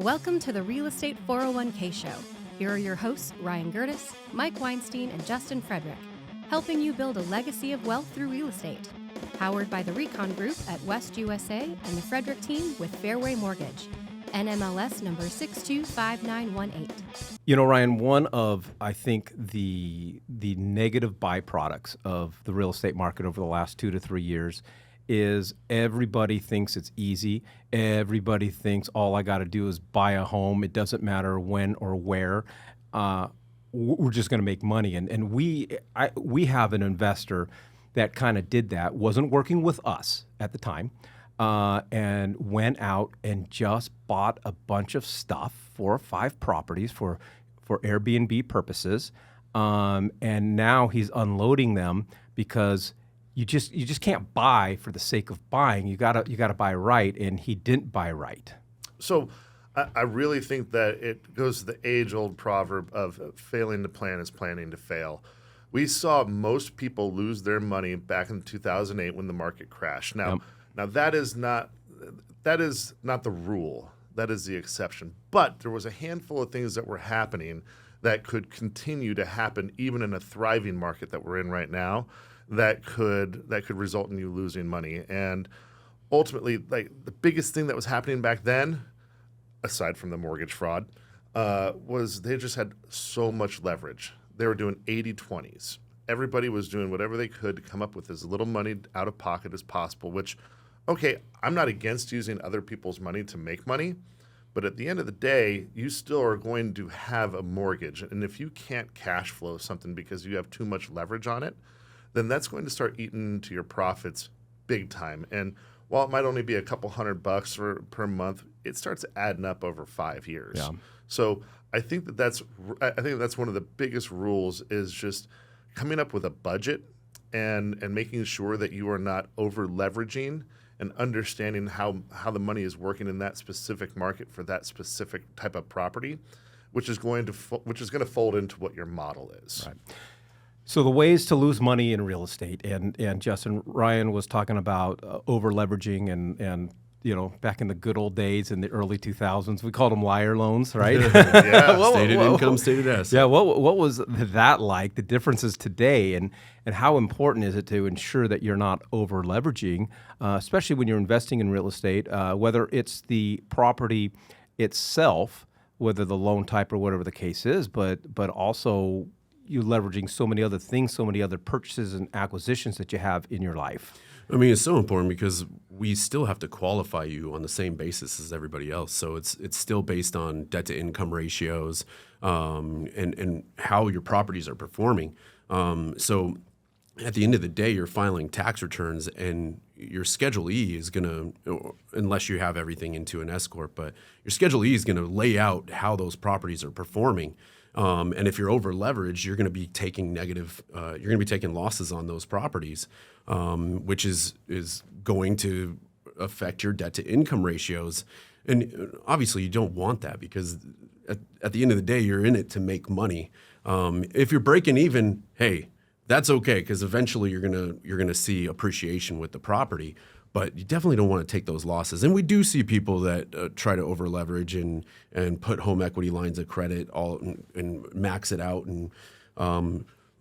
Welcome to the Real Estate 401k Show. Here are your hosts, Ryan Gertis, Mike Weinstein, and Justin Frederick, helping you build a legacy of wealth through real estate. Powered by the Recon Group at West USA and the Frederick team with Fairway Mortgage. NMLS number 625918. You know, Ryan, one of, I think, the negative byproducts of the real estate market over the last 2 to 3 years is everybody thinks it's easy. Everybody thinks all I got to do is buy a home. It doesn't matter when or where. We're just going to make money. And we have an investor that kind of did that, wasn't working with us at the time, and went out and just bought a bunch of stuff, 4 or 5 properties for Airbnb purposes. And now he's unloading them because you just can't buy for the sake of buying. You gotta buy right, and he didn't buy right. So I really think that it goes to the age-old proverb of failing to plan is planning to fail. We saw most people lose their money back in 2008 when the market crashed. Now that is not the rule. That is the exception. But there was a handful of things that were happening that could continue to happen even in a thriving market that we're in right now that could result in you losing money. And ultimately, like, the biggest thing that was happening back then, aside from the mortgage fraud, was they just had so much leverage. They were doing 80-20s. Everybody was doing whatever they could to come up with as little money out of pocket as possible, which, okay, I'm not against using other people's money to make money, but at the end of the day, you still are going to have a mortgage. And if you can't cash flow something because you have too much leverage on it, then that's going to start eating into your profits big time. And while it might only be a couple $100 per month, it starts adding up over 5 years. Yeah. So I think that's one of the biggest rules is just coming up with a budget and making sure that you are not over leveraging and understanding how the money is working in that specific market for that specific type of property, which is going to fold into what your model is. Right. So the ways to lose money in real estate, and Justin, Ryan was talking about over leveraging and you know, back in the good old days in the early 2000s, we called them liar loans, right? Yeah, stated income, stated asset. Yeah, what was that like? The differences today, and how important is it to ensure that you're not over leveraging, especially when you're investing in real estate, whether it's the property itself, whether the loan type or whatever the case is, but also you leveraging so many other things, so many other purchases and acquisitions that you have in your life. I mean, it's so important because we still have to qualify you on the same basis as everybody else. So it's still based on debt to income ratios and how your properties are performing. So at the end of the day, you're filing tax returns, and your Schedule E is going to, unless you have everything into an S corp, but your Schedule E is going to lay out how those properties are performing. And if you're over leveraged, you're going to be taking losses on those properties, which is going to affect your debt to income ratios. And obviously you don't want that because at the end of the day, you're in it to make money. If you're breaking even, hey, that's okay, because eventually you're gonna see appreciation with the property. But you definitely don't want to take those losses. And we do see people that try to over leverage and put home equity lines of credit and max it out. And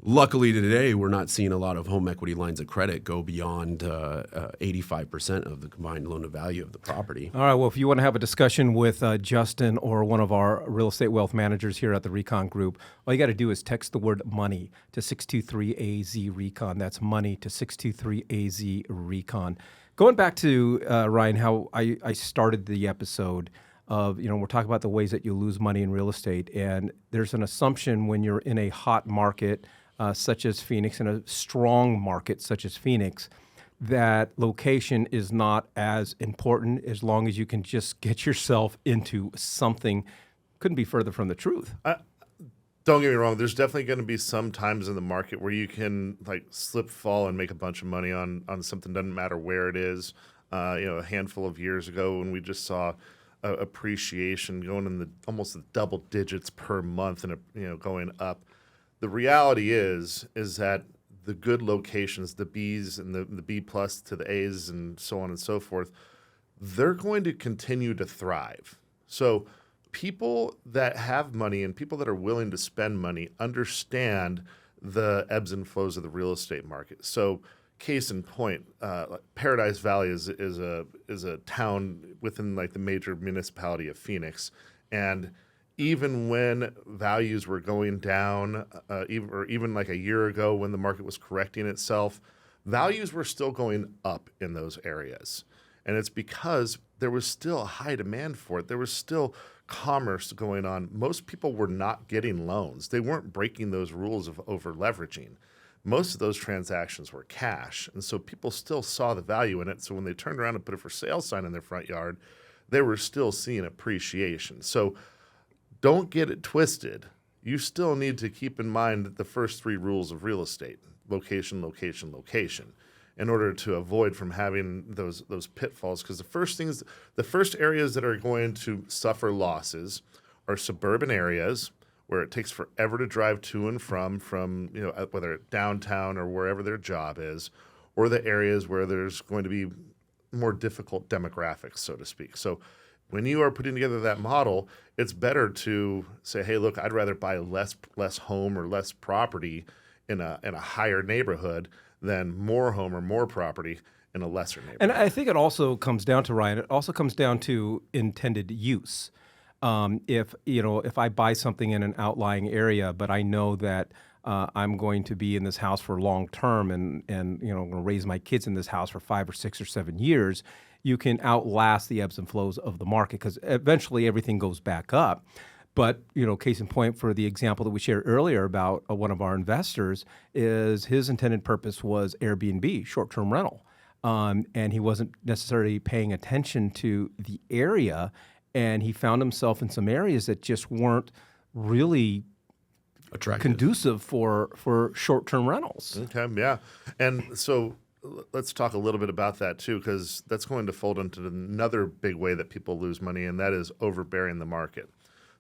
luckily today, we're not seeing a lot of home equity lines of credit go beyond 85% of the combined loan to value of the property. All right, well, if you want to have a discussion with Justin or one of our real estate wealth managers here at the Recon Group, all you got to do is text the word money to 623-AZ-RECON. That's money to 623-AZ-RECON. Going back to, Ryan, how I started the episode of, you know, we're talking about the ways that you lose money in real estate. And there's an assumption when you're in a hot market such as Phoenix, in a strong market such as Phoenix, that location is not as important as long as you can just get yourself into something. Couldn't be further from the truth. Don't get me wrong. There's definitely going to be some times in the market where you can slip, fall, and make a bunch of money on something. Doesn't matter where it is. A handful of years ago when we just saw appreciation going in almost the double digits per month, and going up. The reality is that the good locations, the Bs and the B plus to the As and so on and so forth, they're going to continue to thrive. So people that have money and people that are willing to spend money understand the ebbs and flows of the real estate market. So, case in point, Paradise Valley is a town within like the major municipality of Phoenix, and even when values were going down, even like a year ago when the market was correcting itself, values were still going up in those areas. And it's because there was still a high demand for it. There was still commerce going on. Most people were not getting loans. They weren't breaking those rules of over leveraging. Most of those transactions were cash. And so people still saw the value in it. So when they turned around and put a for sale sign in their front yard, they were still seeing appreciation. So don't get it twisted. You still need to keep in mind the first three rules of real estate: location, location, location, in order to avoid from having those pitfalls. Because the first areas that are going to suffer losses are suburban areas where it takes forever to drive to and from whether it's downtown or wherever their job is, or the areas where there's going to be more difficult demographics, so to speak. So when you are putting together that model, it's better to say, hey, look, I'd rather buy less home or less property in a higher neighborhood than more home or more property in a lesser neighborhood. And I think it also comes down to, Ryan, it also comes down to intended use. If I buy something in an outlying area, but I know that I'm going to be in this house for long term and I'm going to raise my kids in this house for 5 or 6 or 7 years, you can outlast the ebbs and flows of the market because eventually everything goes back up. But, case in point for the example that we shared earlier about one of our investors is his intended purpose was Airbnb, short-term rental. And he wasn't necessarily paying attention to the area, and he found himself in some areas that just weren't really Attractive. Conducive for short-term rentals. Okay, yeah. And so let's talk a little bit about that too, because that's going to fold into another big way that people lose money, and that is overbearing the market.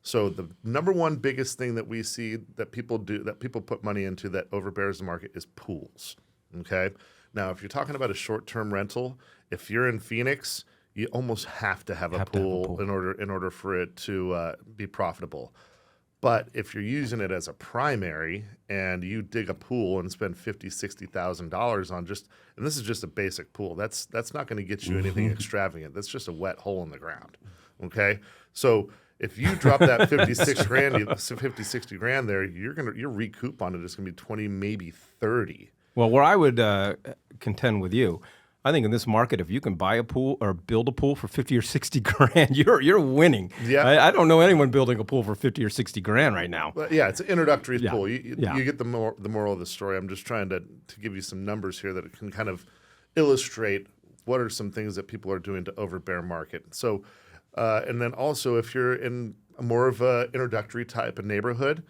So the number one biggest thing that we see that people do, that people put money into that overbears the market, is pools. Okay. Now, if you're talking about a short-term rental, if you're in Phoenix, you almost have to have a pool in order for it to be profitable. But if you're using it as a primary and you dig a pool and spend $50,000-$60,000 on and this is just a basic pool, that's not going to get you anything extravagant. That's just a wet hole in the ground. Okay, so if you drop that 50-60 grand there, your recoup on it is going to be 20, maybe 30. Well, where I would contend with you, I think in this market, if you can buy a pool or build a pool for 50 or 60 grand, you're winning. Yeah. I don't know anyone building a pool for 50 or 60 grand right now. But yeah, it's an introductory pool. You Yeah. get the moral of the story. I'm just trying to give you some numbers here that can kind of illustrate what are some things that people are doing to overbear market. So, and then also if you're in more of a introductory type of neighborhood,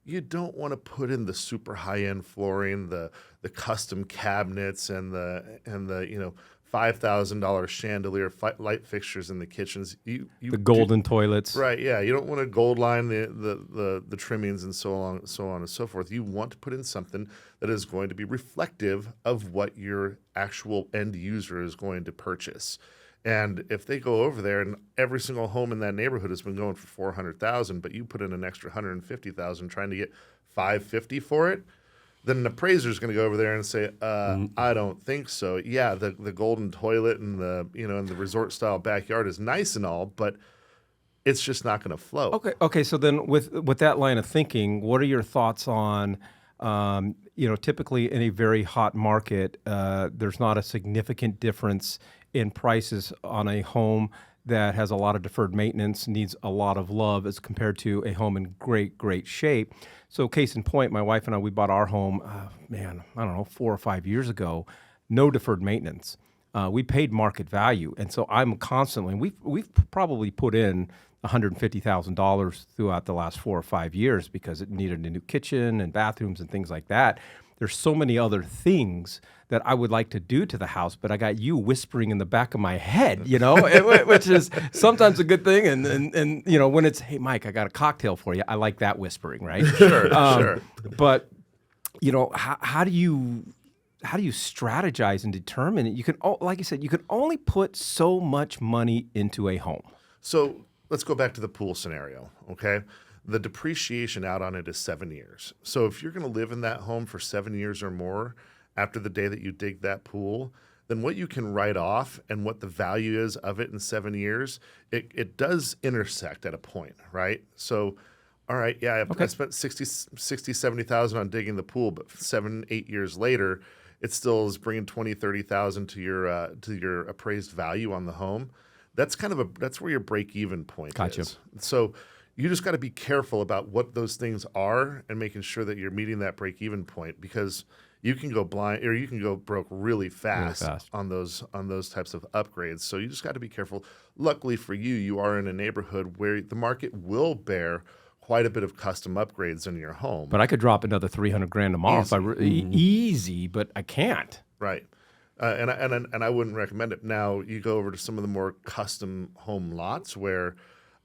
you don't want to put in the super high-end flooring, the custom cabinets, and the $5,000 chandelier light fixtures in the kitchens. The golden toilets, right? Yeah, you don't want to gold line the trimmings and so on and so forth. You want to put in something that is going to be reflective of what your actual end user is going to purchase. And if they go over there and every single home in that neighborhood has been going for $400,000, but you put in an extra $150,000 trying to get $550 for it, then an appraiser is going to go over there and say, "I don't think so." Yeah, the golden toilet and and the resort style backyard is nice and all, but it's just not going to flow. Okay. So then, with that line of thinking, what are your thoughts on? Typically in a very hot market, there's not a significant difference in prices on a home that has a lot of deferred maintenance, needs a lot of love as compared to a home in great shape. So case in point, my wife and I, we bought our home, 4 or 5 years ago, no deferred maintenance. We paid market value. And so I'm constantly, we've probably put in $150,000 throughout the last 4 or 5 years because it needed a new kitchen and bathrooms and things like that. There's so many other things that I would like to do to the house, but I got you whispering in the back of my head, which is sometimes a good thing. And when it's, hey, Mike, I got a cocktail for you, I like that whispering, right? Sure, sure. But, how do you strategize and determine it? You can, like I said, you can only put so much money into a home. So let's go back to the pool scenario, okay? The depreciation out on it is 7 years. So if you're going to live in that home for 7 years or more after the day that you dig that pool, then what you can write off and what the value is of it in 7 years, it does intersect at a point, right? So, all right, yeah, I spent 60, 70,000 on digging the pool, but 7, 8 years later, it still is bringing 20, 30,000 to your appraised value on the home. That's that's where your break-even point is. So you just got to be careful about what those things are and making sure that you're meeting that break-even point, because you can go blind or you can go broke really fast on those types of upgrades. So you just got to be careful. Luckily for you, you are in a neighborhood where the market will bear quite a bit of custom upgrades in your home. But I could drop another $300,000 tomorrow easy, but I can't. Right. And I wouldn't recommend it. Now you go over to some of the more custom home lots where,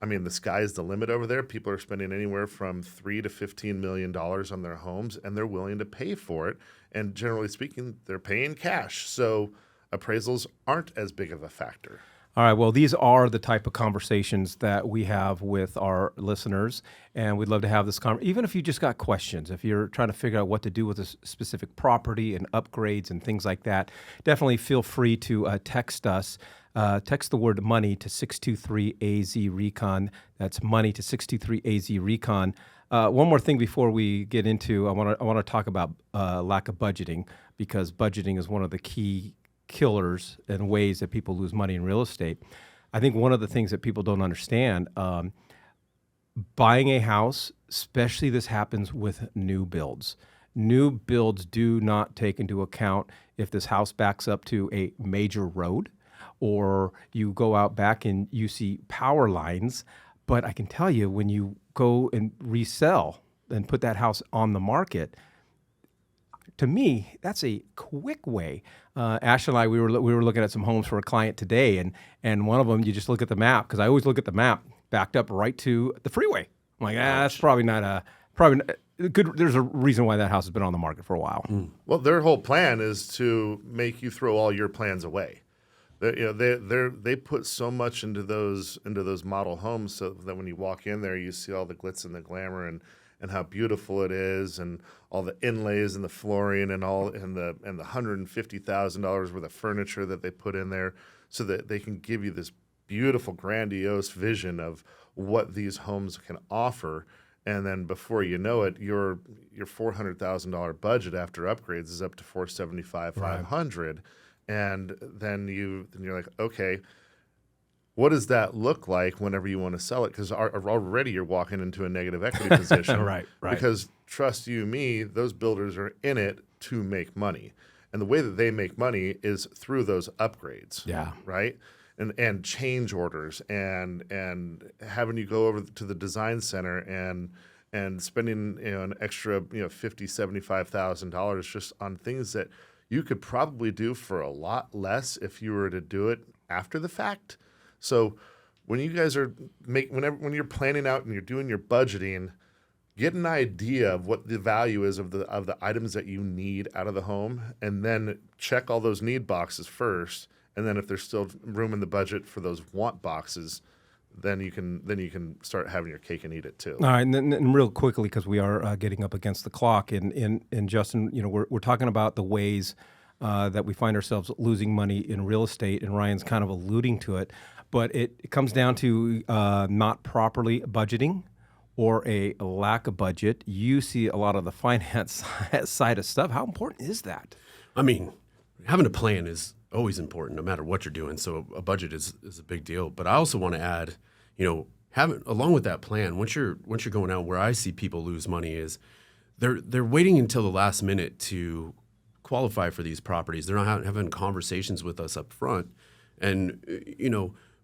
I mean, the sky's the limit over there. People are spending anywhere from $3 to $15 million on their homes, and they're willing to pay for it. And generally speaking, they're paying cash. So appraisals aren't as big of a factor. All right. Well, these are the type of conversations that we have with our listeners, and we'd love to have this conversation. Even if you just got questions, if you're trying to figure out what to do with a specific property and upgrades and things like that, definitely feel free to text us. Text the word money to 623-AZ-RECON. That's money to 623-AZ-RECON. One more thing before we get into, I want to talk about lack of budgeting, because budgeting is one of the key killers and ways that people lose money in real estate. I think one of the things that people don't understand, buying a house, especially this happens with new builds. New builds do not take into account if this house backs up to a major road, or you go out back and you see power lines. But I can tell you, when you go and resell and put that house on the market, to me, that's a quick way. Ash and I, we were looking at some homes for a client today, and one of them, you just look at the map, because I always look at the map, backed up right to the freeway. I'm like, that's probably not good. There's a reason why that house has been on the market for a while. Well, their whole plan is to make you throw all your plans away. They put so much into those model homes, so that when you walk in there, you see all the glitz and the glamour and how beautiful it is, and all the inlays and the flooring and the $150,000 worth of furniture that they put in there, so that they can give you this beautiful, grandiose vision of what these homes can offer. And then before you know it, your $400,000 budget after upgrades is up to $475,000, $500,000. And then you're like, okay, what does that look like whenever you want to sell it? Because already you're walking into a negative equity position. Right. Because trust you me, those builders are in it to make money. And the way that they make money is through those upgrades. Yeah. Right? And change orders and having you go over to the design center and spending an extra $50,000, $75,000 just on things that you could probably do for a lot less if you were to do it after the fact. So when you guys are when you're planning out and you're doing your budgeting, get an idea of what the value is of the items that you need out of the home, and then check all those need boxes first. And then if there's still room in the budget for those want boxes, then you can start having your cake and eat it too. All right, and then real quickly, because we are getting up against the clock, and Justin, we're talking about the ways that we find ourselves losing money in real estate, and Ryan's kind of alluding to it, but it comes down to not properly budgeting or a lack of budget. You see a lot of the finance side of stuff. How important is that? I mean, having a plan is always important, no matter what you're doing. So a budget is a big deal. But I also want to add, having along with that plan, once you're going out, where I see people lose money is they're waiting until the last minute to qualify for these properties. They're not having conversations with us up front, and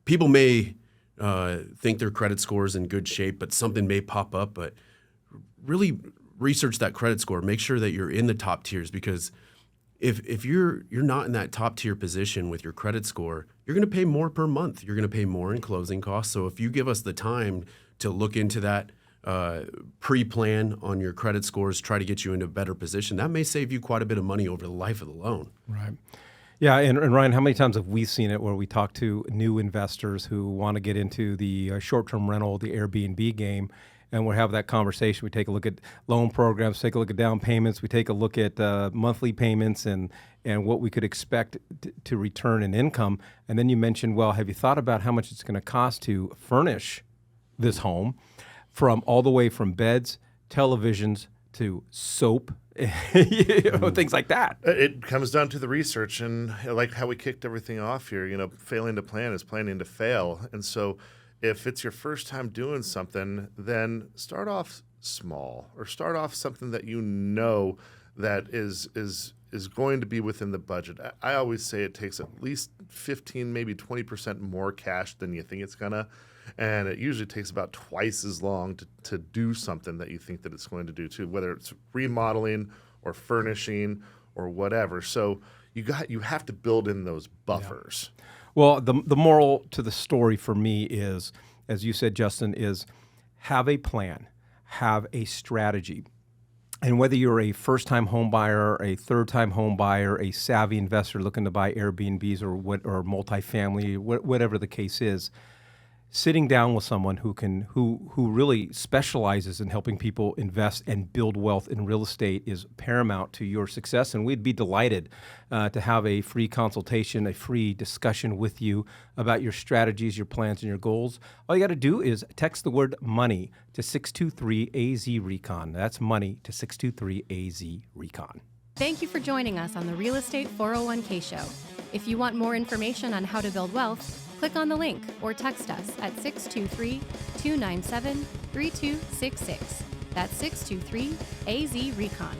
people may think their credit score is in good shape, but something may pop up. But really research that credit score. Make sure that you're in the top tiers, because if you're not in that top tier position with your credit score, you're going to pay more per month. You're going to pay more in closing costs. So if you give us the time to look into that, pre-plan on your credit scores, try to get you into a better position, that may save you quite a bit of money over the life of the loan. Right. Yeah, and Ryan, how many times have we seen it where we talk to new investors who want to get into the short-term rental, the Airbnb game, and we'll have that conversation. We take a look at loan programs, take a look at down payments, we take a look at monthly payments and what we could expect to return in income. And then you mentioned, well, have you thought about how much it's going to cost to furnish this home, from all the way from beds, televisions, to soap, things like that. It comes down to the research, and like how we kicked everything off here, failing to plan is planning to fail. And so if it's your first time doing something, then start off small, or start off something that that is going to be within the budget. I always say it takes at least 15, maybe 20% more cash than you think it's gonna. And it usually takes about twice as long to do something that you think that it's going to do too, whether it's remodeling or furnishing or whatever. So you have to build in those buffers. Yeah. Well, the moral to the story for me is, as you said, Justin, is have a plan, have a strategy. And whether you're a first-time home buyer, a third-time home buyer, a savvy investor looking to buy Airbnbs or multifamily, whatever the case is, sitting down with someone who really specializes in helping people invest and build wealth in real estate is paramount to your success. And we'd be delighted to have a free consultation, a free discussion with you about your strategies, your plans, and your goals. All you got to do is text the word money to 623-AZ-RECON. That's money to 623-AZ-RECON. Thank you for joining us on the Real Estate 401k Show. If you want more information on how to build wealth, click on the link or text us at 623-297-3266. That's 623-AZ-RECON.